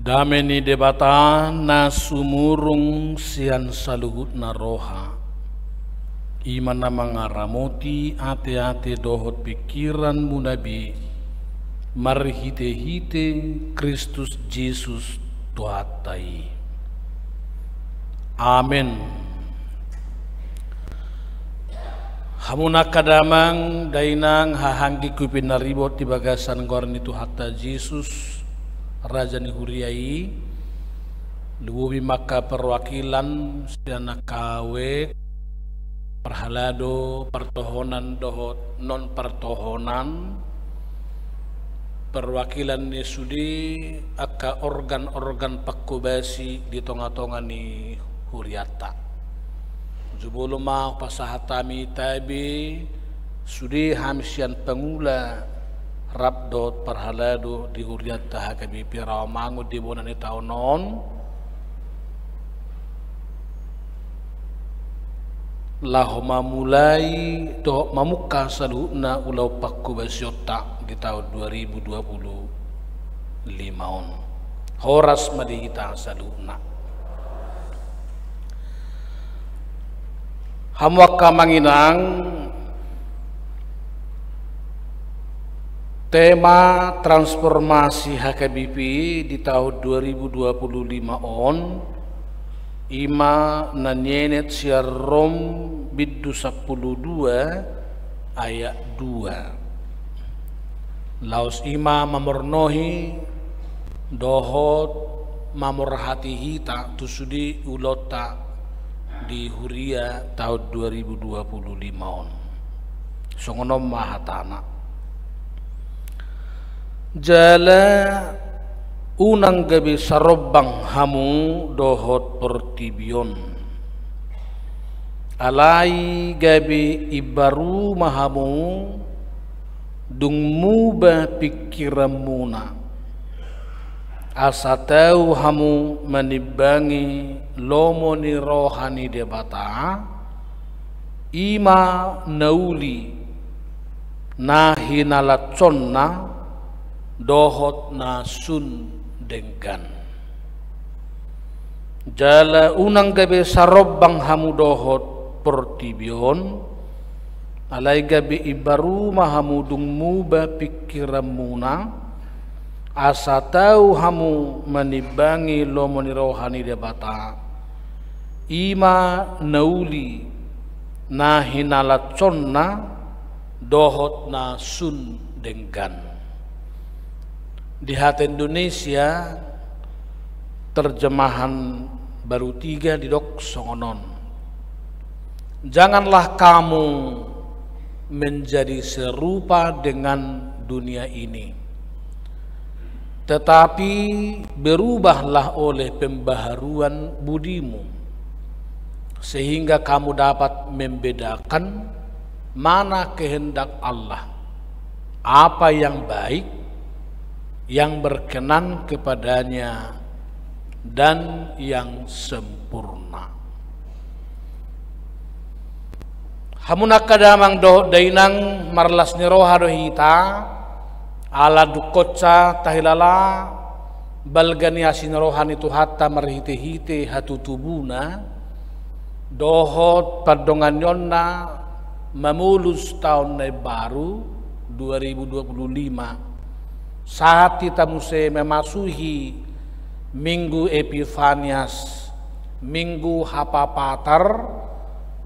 Dameni debata na sumurung sian saluhut na roha. Imana mangaramoti ate-ate dohot pikiran munabi marhite-hite Kristus Jesus tuatai. Amin. Hamuna kadamang dainang hahanggi kupinaribot di bagasan gorni tu hatta Jesus Raja ni huriai luwi maka perwakilan siana kawe perhalado pertohonan dohot non pertohonan perwakilan ni sudi aka organ-organ pakubasi di tonga-tonga ni huriata jubuluma pasahatami tabi sudi hamsian pengula rabdot perhalado di huriat tahakabi piraw mangu di bonan ni taon non lahoma mulai do mamuka saluna ulau pakku basyota di tahun 2025 on horas madihita saluna hamwaka manginang tema transformasi HKBP di tahun 2025 on ima nanyenet siar rom biddu 12 ayat 2 laos ima mamornohi dohot mamorhati hita tusudi ulota di huria tahun 2025 on songonom mahatana jala unang gabi sarobang hamu dohot pertibion alai gabi ibaru mahamu dung muba pikiramuna asatau hamu manibangi lomo ni rohani debata ima nauli nahinalatsonna dohot na sun denggan jala unang gabi sarobang hamu dohot pertibion alai gabi ibaru mahamu dung muba pikiramuna asatau hamu manibangi lomoni rohani debata ima nauli na hinalatsonna dohot na sun denggan. Di hati Indonesia terjemahan baru 3 di dok songonon. Janganlah kamu menjadi serupa dengan dunia ini, tetapi berubahlah oleh pembaharuan budimu, sehingga kamu dapat membedakan mana kehendak Allah, apa yang baik, yang berkenan kepadanya dan yang sempurna. Hamuna kadamang do dainang marlas ni roha do hita ala dukotsa tahilala balgani asin rohani tu hatta marhite-hite hatu tubuna dohot padongan yonna mamulus tahun na baru 2025 saat kita muse memasuki minggu Epifanias, minggu hapapatar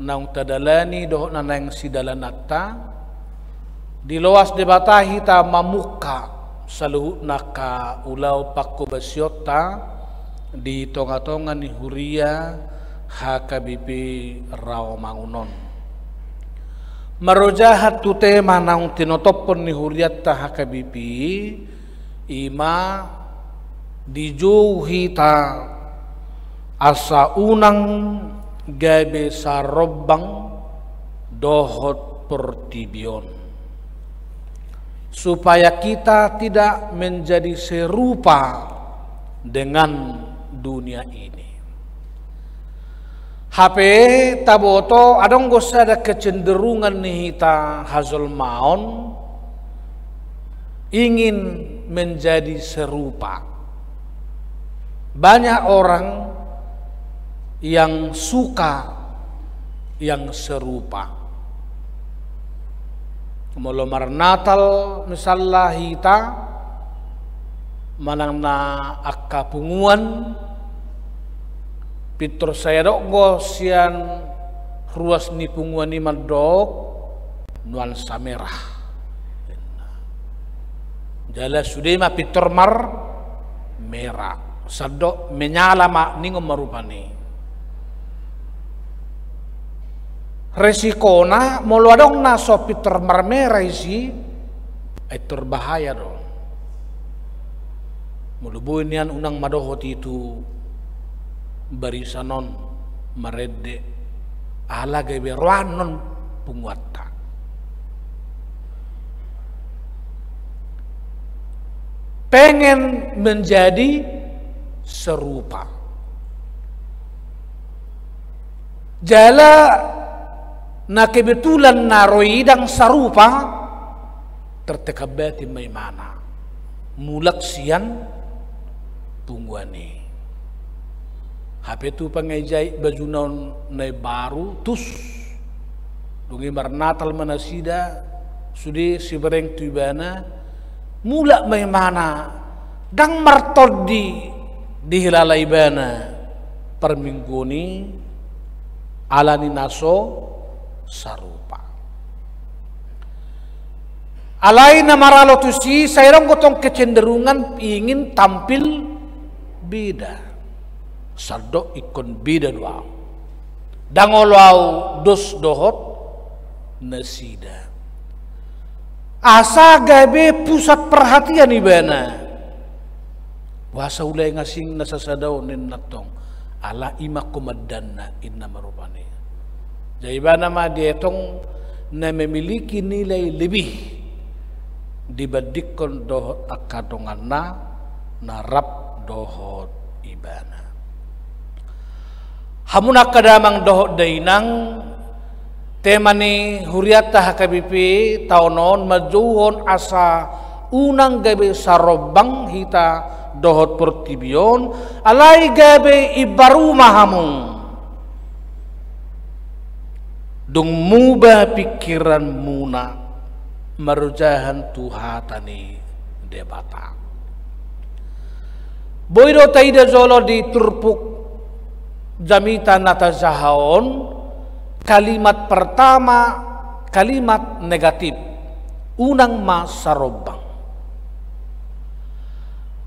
nang tadalani doh nanang sidalanata di loas debata hita mamuka saluhut naka ulau pakko basyota di tonga-tonga ni huria HKBP Rawamangunon. Marojahat tu tema nang tinotopon ni huriat ta HKBP ima dijuhi ta asa unang gabe sarobang dohot pertibion supaya kita tidak menjadi serupa dengan dunia ini. HP taboto adong gosa ada kecenderungan nih kita hazul maon ingin menjadi serupa banyak orang yang suka yang serupa. Mulai Natal misalnya hita manang na akka punguan pitor saya dok gosian ruas ni punguan ni madok nuansa merah. Jala sudema pitor mar merah sadok menyala mak ningo marupani. Resikona molo adong na so pitor mar merah isi ay terbahaya dong. Mulubuin yan unang madohot itu barisanon marede ala gebe ruanon punguata. Pengen menjadi serupa. Jala na kebetulan naroidang sarupa tertekabati may mana. Mulak siyan tungguani. HP tu pangajai baju non na baru tus dungi marnatal manasida sudi si bereng tubana mulak may mana dang martod di hilalay bana permingguni alani naso sarupa. Alai na maralo tu si sayrong gotong kecenderungan ingin tampil beda. Saldo ikon beda doang. Dangolau dos dohot nasida. Asa gabe pusat perhatian ibana. Wasa ulay ngasing nasasadaw nin natong ala ima kumadanna inna marupani. Jaibana ma dietong na memiliki nilai lebih dibandingkan dohot akadongan na narap dohot ibana. Hamuna kadamang dohot dainang temani huriata hakabipi taunon majuhon asa unang gabe sarobang hita dohot pertibion alai gabe ibaru mahamung dung mubah pikiran muna marujahan tuhatani debata. Boydo taida zolo di turpuk jamita natazahaon kalimat pertama kalimat negatif unang masarobang.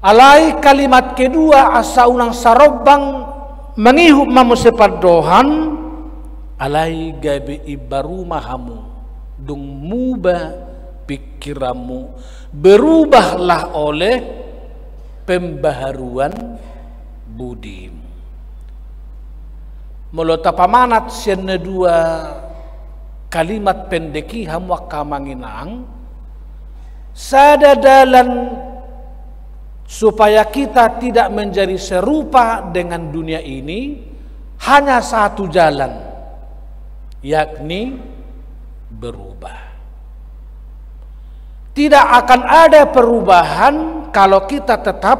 Alai kalimat kedua asa unang sarobang mengihuk mamusepadohan alai gabe ibaru mahamu dung muba pikiranmu berubahlah oleh pembaharuan budimu. Mulota pamanat siya dua kalimat pendeki hamwa kamanginang sadadalan supaya kita tidak menjadi serupa dengan dunia ini hanya satu jalan, yakni berubah. Tidak akan ada perubahan kalau kita tetap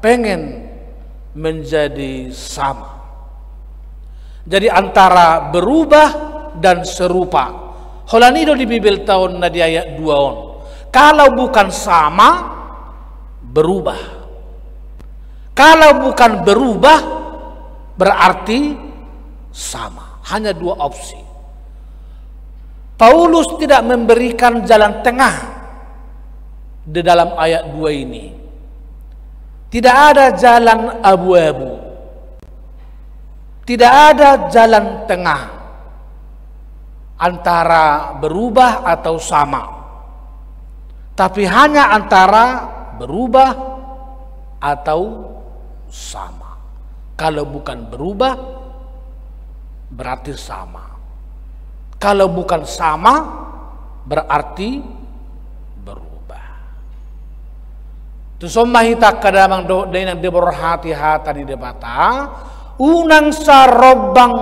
pengen menjadi sama. Jadi antara berubah dan serupa. Holanido di Bibel tahun na di ayat 2 on. Kalau bukan sama, berubah. Kalau bukan berubah, berarti sama. Hanya dua opsi. Paulus tidak memberikan jalan tengah di dalam ayat 2 ini. Tidak ada jalan abu-abu. Tidak ada jalan tengah antara berubah atau sama. Tapi hanya antara berubah atau sama. Kalau bukan berubah berarti sama. Kalau bukan sama berarti berubah. Tusomma hita kadamang do dengan deborhati-hati di debata unang sarobang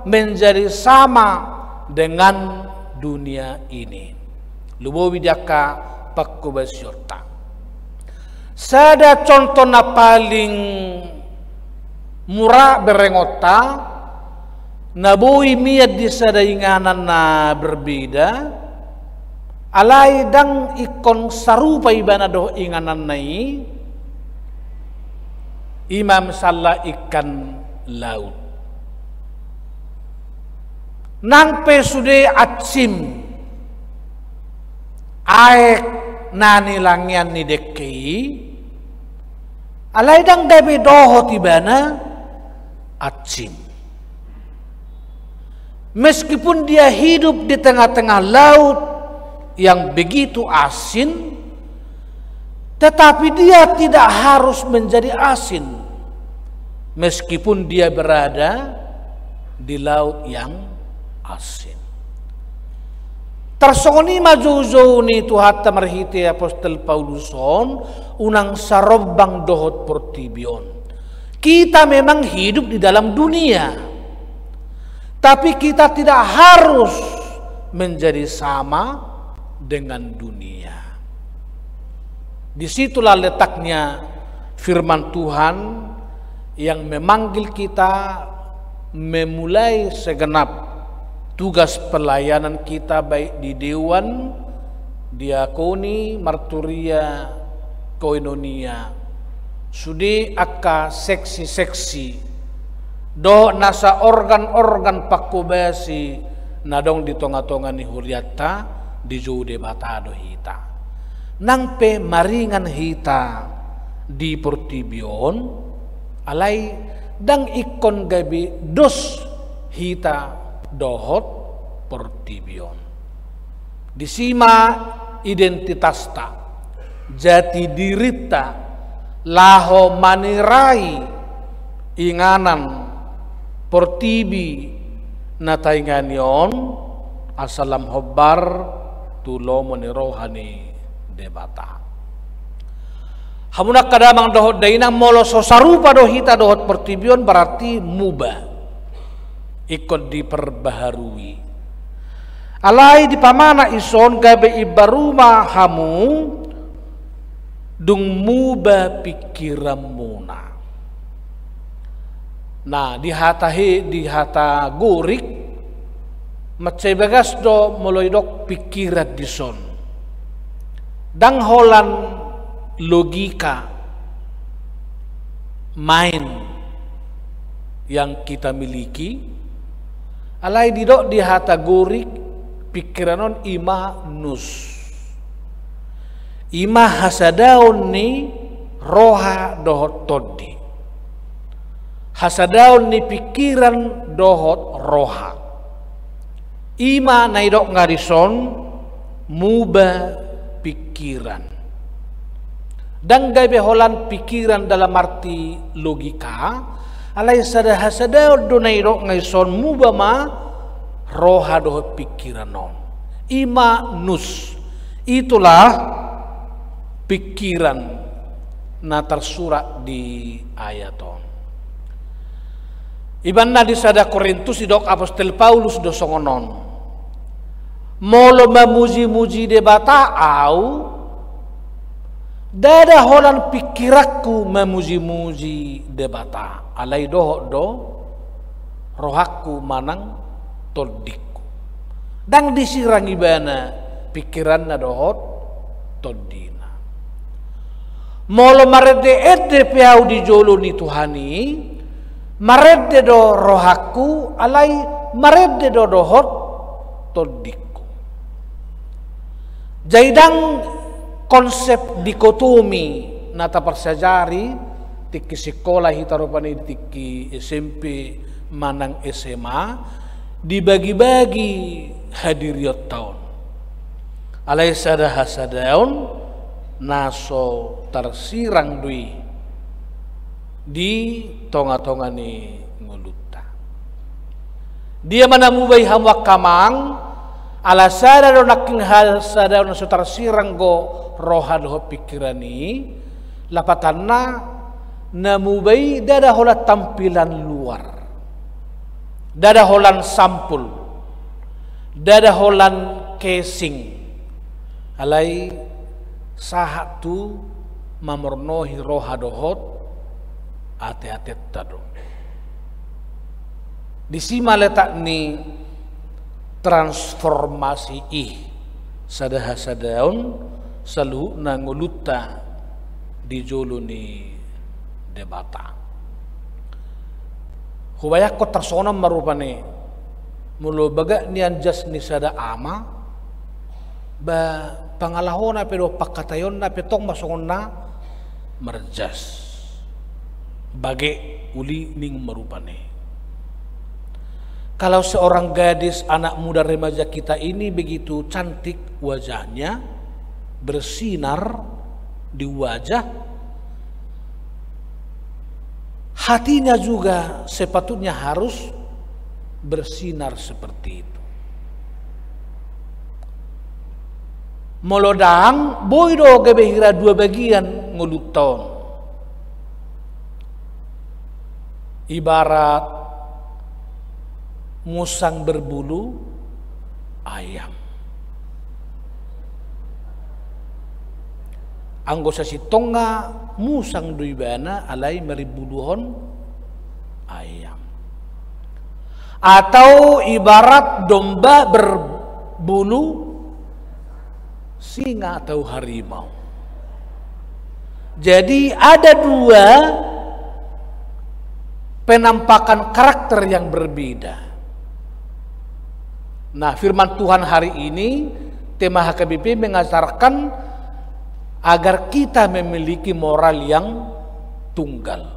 menjadi sama dengan dunia ini. Lubo widaka pakkubasyurta. Sada contoh na paling murah berengota, nabui miat di sadainganan na berbeda, alai dang ikon sarupa ibana doh inganan nai, imam salah ikan laut. Nang pesude atsim, aek nani langian ni dekei, alai dang gabe doho tibana atsim. Meskipun dia hidup di tengah-tengah laut yang begitu asin, tetapi dia tidak harus menjadi asin meskipun dia berada di laut yang asin. Tersoni maju ni Tuhan tamarhiti Apostol Pauluson unang sarobang dohot portibion. Kita memang hidup di dalam dunia, tapi kita tidak harus menjadi sama dengan dunia. Disitulah letaknya firman Tuhan yang memanggil kita memulai segenap tugas pelayanan kita baik di dewan, diakoni, marturia, koinonia. Sudi akka seksi-seksi do nasa organ-organ pakubasi nadong di tonga-tonga ni Huriata di jude batado hita. Nang pe maringan hita di portibion alai dang ikon gabi dos hita dohot portibion. Disima identitasta, jati dirita, laho manirai inganan portibi na tainganion asalam hobbar tulo monirohani debata. Hamunak kadamang dohot dainang molo so sarupa dohita dohot portibion berarti mubah, ikut diperbaharui. Alai di pamana ison gabe ibaruma hamu dung mubah pikiran muna. Nah di hata gurik macai bagas do moloidok pikiran dison. Dang holan logika main yang kita miliki, alai didok di hata gurik pikiranon ima nus. Ima hasadaun ni roha dohot todi. Hasadaun ni pikiran dohot roha. Ima naidok ngarison muba pikiran. Dan gabe holan pikiran dalam arti logika, alai sada hasadaun do naidok ngarison muba ma roha dohot pikiran non. Ima nus. Itulah pikiran na tersurat di ayaton. Ibanna di sada Korintus idok Apostol Paulus do songonon. Molo memuji-muji debata au dada holan pikirakku memuji-muji debata. Alai dohok do rohakku manang todikku. Dang disirang ibana pikiran na dohot todina. Molo marede ede piau di jolo ni Tuhani, marede do rohaku, alai marede do dohot todikku. Jaidang konsep dikotomi nata persajari tiki sekolah hitarupani tiki SMP manang SMA dibagi-bagi hadiriot tahun. Alai sada hasadaun naso tersirang dui di tonga-tonga ni nguluta. Dia manamubai hamwa kamang ala sada do naking hal sada naso tersirang go roha do pikirani lapatanna namubai dada hola tampilan luar, dada holan sampul, dada holan casing, alai sahat tu mamornohi roha dohot ate-ate tado. Di sima letak ni transformasi sadaha-sadaun selalu nanguluta di jolo ni debata. Hubayak ko tersonam marupane mulo baga ni anjas ni sada ama ba pangalahon na pero pakatayon na petong masongon na merjas bagi uli ning marupane. Kalau seorang gadis anak muda remaja kita ini begitu cantik wajahnya, bersinar di wajah, hatinya juga sepatutnya harus bersinar seperti itu. Molodang boydo gebehira dua bagian nguluton. Ibarat musang berbulu ayam. Anggo sa sitonga musang duibana alay maribuluhon ayam. Atau ibarat domba berbulu singa atau harimau. Jadi ada dua penampakan karakter yang berbeda. Nah, firman Tuhan hari ini tema HKBP mengajarkan agar kita memiliki moral yang tunggal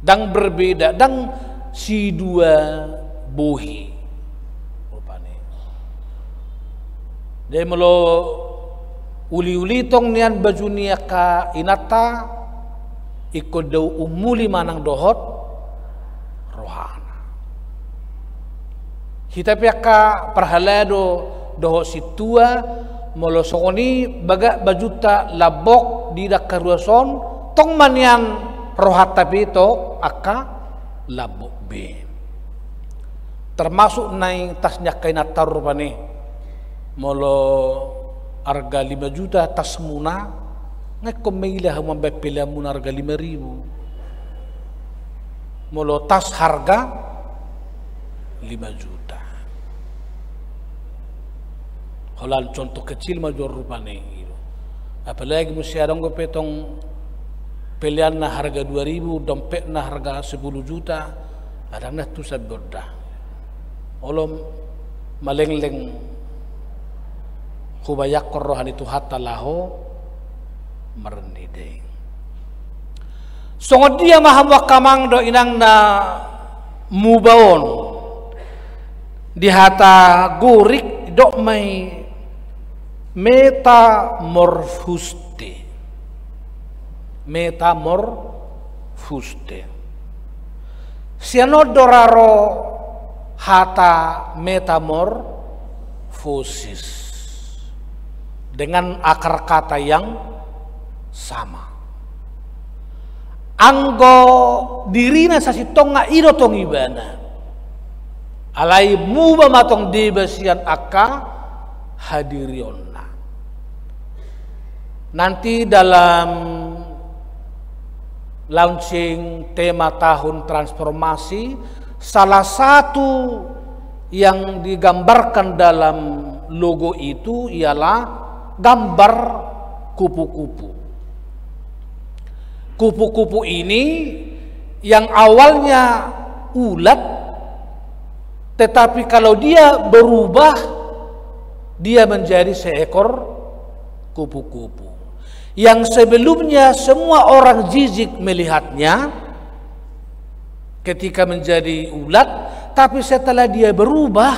dan berbeda dan si dua bohi. Jadi melo uli-uli tong nian bajunia ka inata ikut dau umuli manang dohot rohana. Kita pihaka perhalado doho situa molo songoni baga bajuta labok di dakaruason tong manian rohat tapi to aka labok be. Termasuk naing tasnya kaina taruh pane molo harga 5 juta tas muna ngeko meilah mambe pelamun harga 5.000. Molo tas harga 5 juta. Holan contoh kecil major rupane gitu. Apalagi mesti ada nggo petong pilihan na harga 2.000, dompet na harga 10 juta, ada na tu sabda. Olom malengleng hubayak rohani tu hatta laho mernide. Songod dia maham wakamang do inang na mubaon di hata gurik dok may metamorfuste. Siano doraro hata metamorfosis dengan akar kata yang sama. Anggo dirina sasitong nga iro tong ibana. Alai muba matong debasian aka hadirionna. Nanti dalam launching tema tahun transformasi, salah satu yang digambarkan dalam logo itu ialah gambar kupu-kupu. Kupu-kupu ini yang awalnya ulat, tetapi kalau dia berubah, dia menjadi seekor kupu-kupu. Yang sebelumnya semua orang jijik melihatnya ketika menjadi ulat, tapi setelah dia berubah,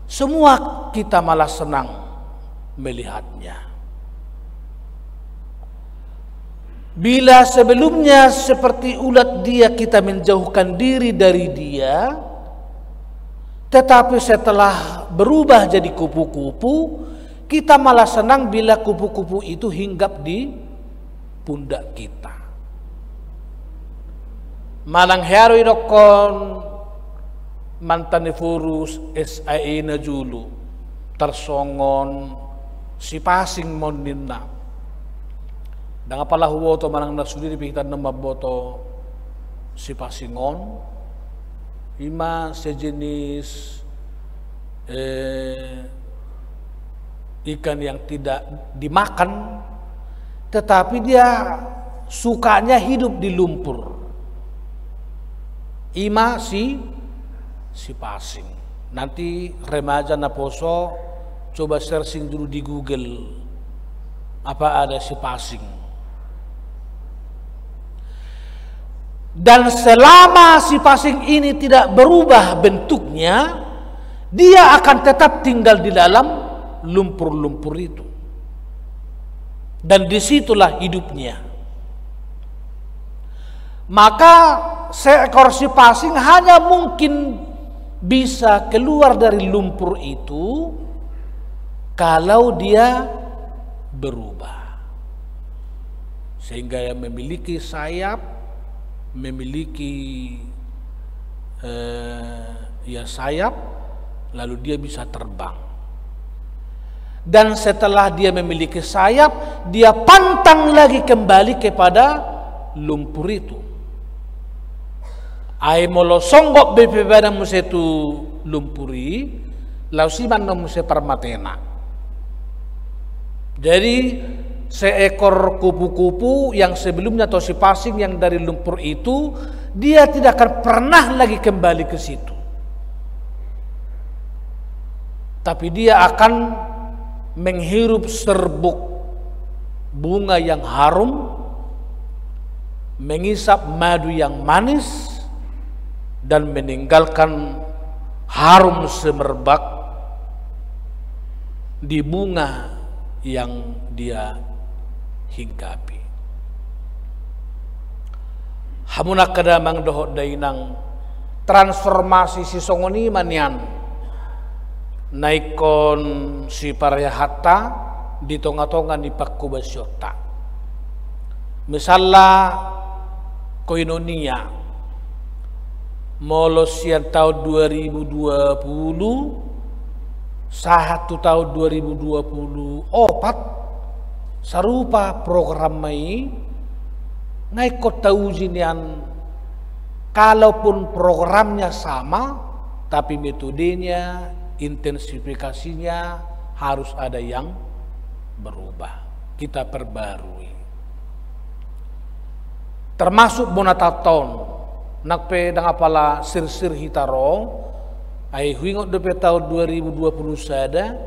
semua kita malah senang melihatnya. Bila sebelumnya seperti ulat dia kita menjauhkan diri dari dia, tetapi setelah berubah jadi kupu-kupu, kita malah senang bila kupu-kupu itu hinggap di pundak kita. Manang hero idokon mantan furus SAE na julu tersongon si pasing mondinna. Danga pala huwo to manang nasudi dipikitan na maboto si pasingon ima sejenis ikan yang tidak dimakan, tetapi dia sukanya hidup di lumpur. Ima si pasing. Nanti remaja na poso coba searching dulu di Google apa ada si pasing. Dan selama si pasing ini tidak berubah bentuknya, dia akan tetap tinggal di dalam lumpur-lumpur itu. Dan disitulah hidupnya. Maka seekor si pasing hanya mungkin bisa keluar dari lumpur itu kalau dia berubah. Sehingga yang memiliki sayap, memiliki sayap, lalu dia bisa terbang. Dan setelah dia memiliki sayap, dia pantang lagi kembali kepada lumpur itu. Ai molo songgok bepebana musetu lumpuri, lau siman no muse permatena. Jadi seekor kupu-kupu yang sebelumnya atau si pasing yang dari lumpur itu, dia tidak akan pernah lagi kembali ke situ. Tapi dia akan menghirup serbuk bunga yang harum, mengisap madu yang manis, dan meninggalkan harum semerbak di bunga yang dia hinggapi. Hamuna kadamang dohot dainang transformasi si songoni manian naikon si paryahatta di tonga-tonga di Pakkubasyota. Misalnya koinonia molos yang tahun 2020 satu tahun 2020 sarupa program mai naik kota ujian, kalaupun programnya sama tapi metodenya, intensifikasinya harus ada yang berubah, kita perbarui. Termasuk Bonataton nakpe dangapala sir-sir hitaro ai huingot dope tahun 2020 sada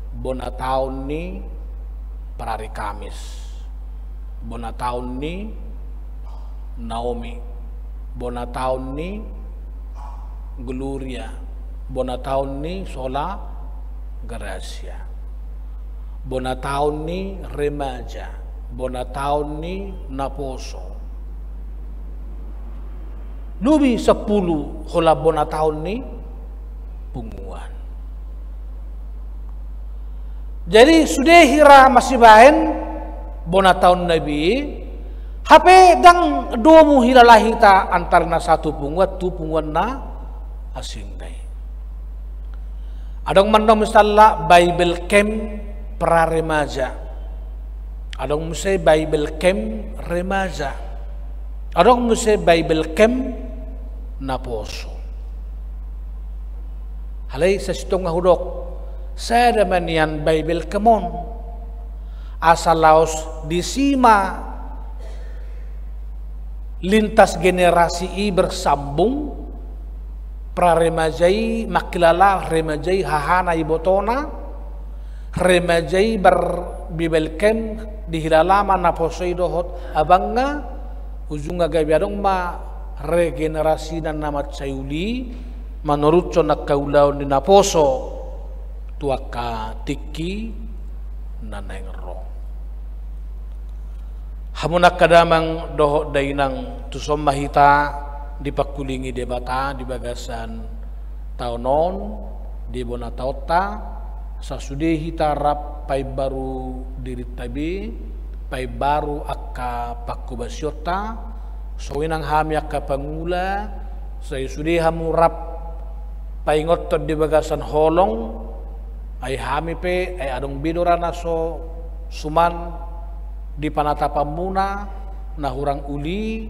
bona tahun ni parari Kamis, bona tahun ni Naomi, bona tahun ni Gloria, bona tahun ni Sola Gracia, bona tahun ni Remaja, bona tahun ni Naposo. Lubi 10 hola bona tahun ni punguan. Jadi sudah hira masih bahen bona tahun Nabi HP dang domu hira lahita antarna satu punguan tu punguan na asing dai. Adong mandong misalnya Bible Camp pra remaja, adong musai Bible Camp remaja, adong musai Bible Camp Naposo. Halay sa sitong hudok sa damanian Bible Kemon asalaos disima lintas generasi i bersambung pra remajai makilala remajai hahana ibotona remajai ber Bible Camp di hilalama Naposo idohot abangga ujunga gabiadong ma regenerasi dan nama cayuli menurut conak kaulau di Naposo tuaka tiki nanengro. Hamunak kadamang dohot dainang tusom mahita di pakulingi debata di bagasan taonon di Bonatauta sasude hitarap pai baru diri tabi pai baru akka Pakkubasyota sawinang hami akka pangula saya sudah hamurap paingot di bagasan holong ay hami pe ay adong bidorana so suman di panatapamuna na hurang uli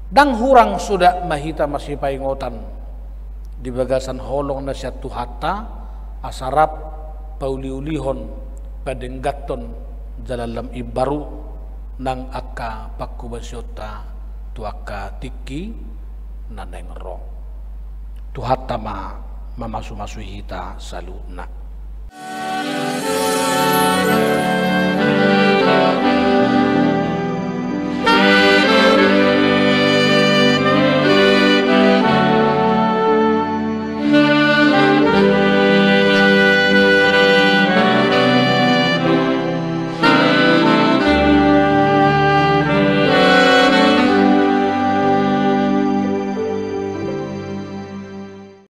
Dang hurang sudah mahita masih paingotan di bagasan holong na siya tuhata asarap pauliulihon padenggaton jalalam ibaru nang aka pakubasyota tuaka tiki nanay ngero tuhata ma mamasu-masu hita saluna.